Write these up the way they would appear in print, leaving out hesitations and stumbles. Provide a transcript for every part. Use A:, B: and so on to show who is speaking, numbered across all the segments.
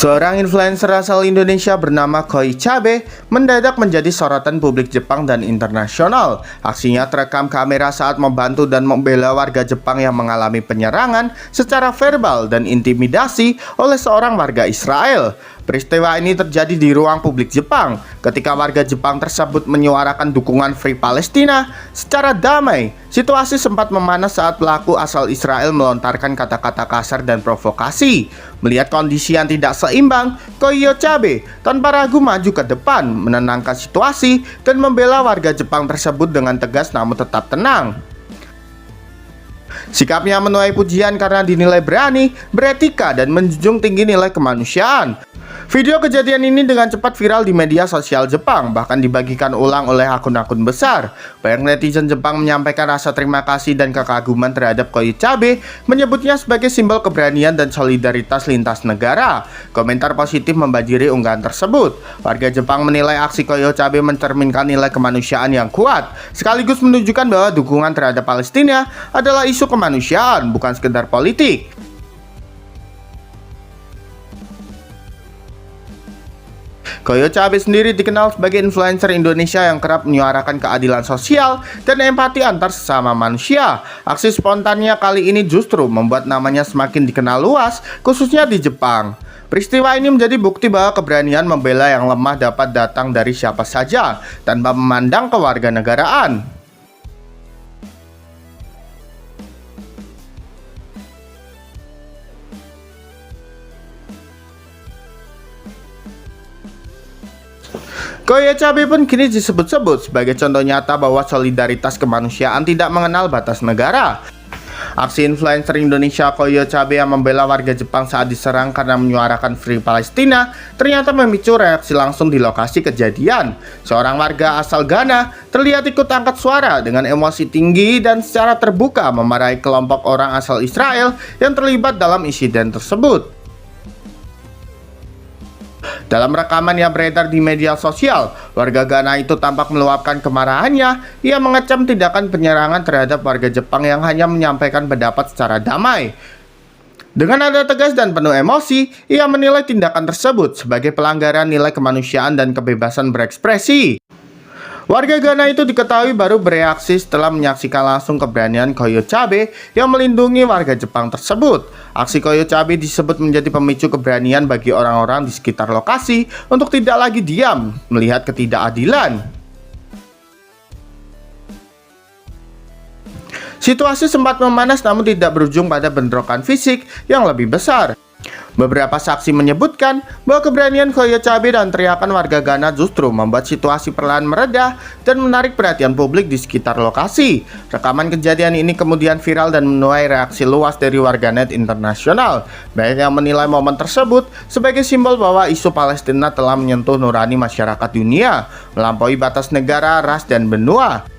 A: Seorang influencer asal Indonesia bernama Koi Chabe mendadak menjadi sorotan publik Jepang dan internasional. Aksinya terekam kamera saat membantu dan membela warga Jepang yang mengalami penyerangan secara verbal dan intimidasi oleh seorang warga Israel. Peristiwa ini terjadi di ruang publik Jepang ketika warga Jepang tersebut menyuarakan dukungan Free Palestina secara damai. Situasi sempat memanas saat pelaku asal Israel melontarkan kata-kata kasar dan provokasi. Melihat kondisi yang tidak seimbang, Koi Chabe tanpa ragu maju ke depan, menenangkan situasi dan membela warga Jepang tersebut dengan tegas namun tetap tenang. Sikapnya menuai pujian karena dinilai berani, beretika, dan menjunjung tinggi nilai kemanusiaan. Video kejadian ini dengan cepat viral di media sosial Jepang, bahkan dibagikan ulang oleh akun-akun besar. Banyak netizen Jepang menyampaikan rasa terima kasih dan kekaguman terhadap Koi Chabe, menyebutnya sebagai simbol keberanian dan solidaritas lintas negara. Komentar positif membanjiri unggahan tersebut. Warga Jepang menilai aksi Koi Chabe mencerminkan nilai kemanusiaan yang kuat, sekaligus menunjukkan bahwa dukungan terhadap Palestina adalah isu kemanusiaan, bukan sekedar politik. Koi Chabe sendiri dikenal sebagai influencer Indonesia yang kerap menyuarakan keadilan sosial dan empati antar sesama manusia. Aksi spontannya kali ini justru membuat namanya semakin dikenal luas, khususnya di Jepang. Peristiwa ini menjadi bukti bahwa keberanian membela yang lemah dapat datang dari siapa saja, tanpa memandang kewarganegaraan. Koi Chabe pun kini disebut-sebut sebagai contoh nyata bahwa solidaritas kemanusiaan tidak mengenal batas negara. Aksi influencer Indonesia Koi Chabe yang membela warga Jepang saat diserang karena menyuarakan Free Palestina ternyata memicu reaksi langsung di lokasi kejadian. Seorang warga asal Ghana terlihat ikut angkat suara dengan emosi tinggi dan secara terbuka memarahi kelompok orang asal Israel yang terlibat dalam insiden tersebut. Dalam rekaman yang beredar di media sosial, warga Ghana itu tampak meluapkan kemarahannya. Ia mengecam tindakan penyerangan terhadap warga Jepang yang hanya menyampaikan pendapat secara damai. Dengan nada tegas dan penuh emosi, ia menilai tindakan tersebut sebagai pelanggaran nilai kemanusiaan dan kebebasan berekspresi. Warga Ghana itu diketahui baru bereaksi setelah menyaksikan langsung keberanian Koi Chabe yang melindungi warga Jepang tersebut. Aksi Koi Chabe disebut menjadi pemicu keberanian bagi orang-orang di sekitar lokasi untuk tidak lagi diam melihat ketidakadilan. Situasi sempat memanas namun tidak berujung pada bentrokan fisik yang lebih besar. Beberapa saksi menyebutkan bahwa keberanian Koi Chabe dan teriakan warga Ghana justru membuat situasi perlahan mereda dan menarik perhatian publik di sekitar lokasi. Rekaman kejadian ini kemudian viral dan menuai reaksi luas dari warganet internasional. Banyak yang menilai momen tersebut sebagai simbol bahwa isu Palestina telah menyentuh nurani masyarakat dunia, melampaui batas negara, ras, dan benua.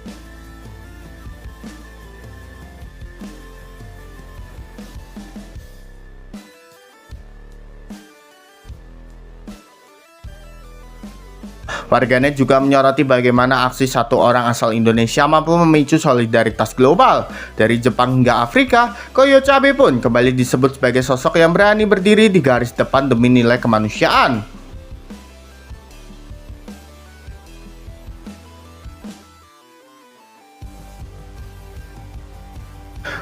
A: Warganet juga menyoroti bagaimana aksi satu orang asal Indonesia mampu memicu solidaritas global. Dari Jepang hingga Afrika, Koi Chabe pun kembali disebut sebagai sosok yang berani berdiri di garis depan demi nilai kemanusiaan.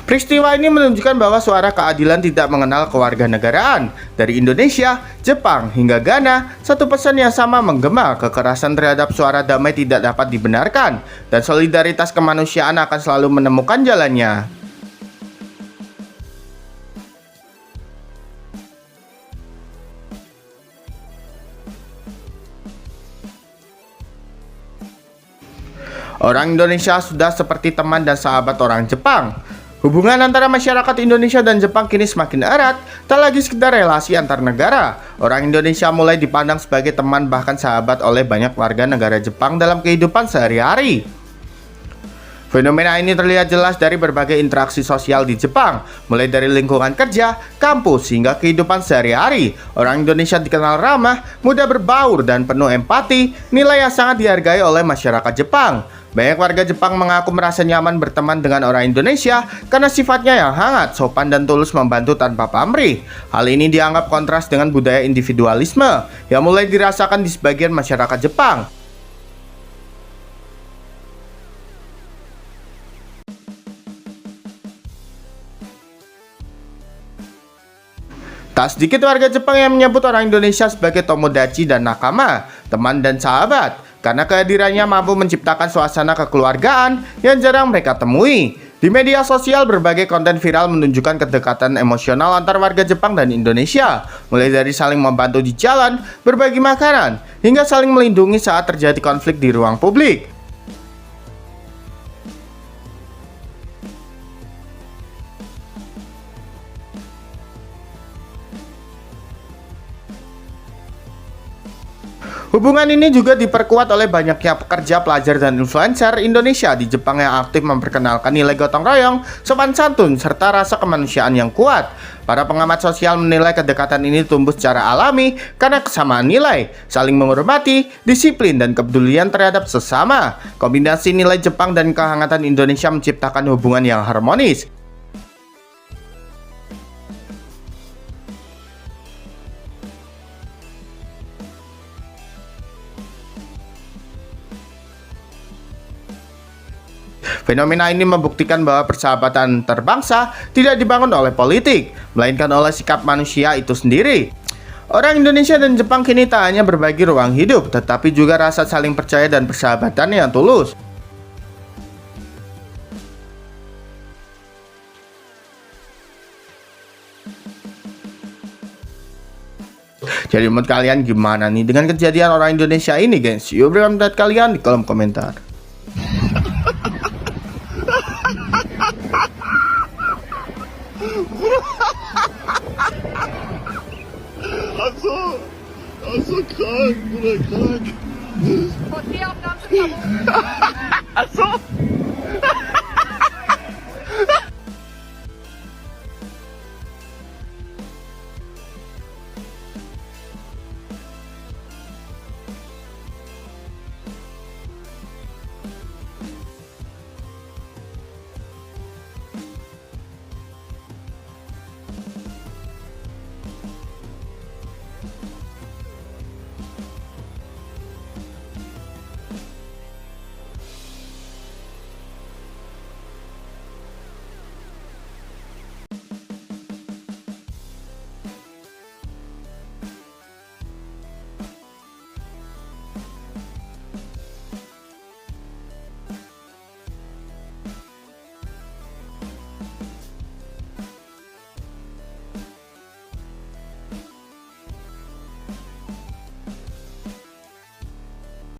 A: Peristiwa ini menunjukkan bahwa suara keadilan tidak mengenal kewarganegaraan. Dari Indonesia, Jepang, hingga Ghana, satu pesan yang sama menggema: kekerasan terhadap suara damai tidak dapat dibenarkan, dan solidaritas kemanusiaan akan selalu menemukan jalannya. Orang Indonesia sudah seperti teman dan sahabat orang Jepang. Hubungan antara masyarakat Indonesia dan Jepang kini semakin erat, tak lagi sekedar relasi antar negara. Orang Indonesia mulai dipandang sebagai teman bahkan sahabat oleh banyak warga negara Jepang dalam kehidupan sehari-hari. Fenomena ini terlihat jelas dari berbagai interaksi sosial di Jepang, mulai dari lingkungan kerja, kampus, hingga kehidupan sehari-hari. Orang Indonesia dikenal ramah, mudah berbaur, dan penuh empati, nilai yang sangat dihargai oleh masyarakat Jepang. Banyak warga Jepang mengaku merasa nyaman berteman dengan orang Indonesia karena sifatnya yang hangat, sopan, dan tulus membantu tanpa pamrih. Hal ini dianggap kontras dengan budaya individualisme yang mulai dirasakan di sebagian masyarakat Jepang. Tak sedikit warga Jepang yang menyebut orang Indonesia sebagai tomodachi dan nakama, teman dan sahabat, karena kehadirannya mampu menciptakan suasana kekeluargaan yang jarang mereka temui. Di media sosial, berbagai konten viral menunjukkan kedekatan emosional antar warga Jepang dan Indonesia, mulai dari saling membantu di jalan, berbagi makanan, hingga saling melindungi saat terjadi konflik di ruang publik. Hubungan ini juga diperkuat oleh banyaknya pekerja, pelajar, dan influencer Indonesia di Jepang yang aktif memperkenalkan nilai gotong royong, sopan santun, serta rasa kemanusiaan yang kuat. Para pengamat sosial menilai kedekatan ini tumbuh secara alami karena kesamaan nilai, saling menghormati, disiplin, dan kepedulian terhadap sesama. Kombinasi nilai Jepang dan kehangatan Indonesia menciptakan hubungan yang harmonis. Fenomena ini membuktikan bahwa persahabatan terbangsa tidak dibangun oleh politik, melainkan oleh sikap manusia itu sendiri. Orang Indonesia dan Jepang kini tak hanya berbagi ruang hidup, tetapi juga rasa saling percaya dan persahabatan yang tulus. Jadi menurut kalian gimana nih dengan kejadian orang Indonesia ini, guys? Yuk berikan pendapat kalian di kolom komentar.
B: I'm so krank, Bruder, krank.
C: Und wir auf Namen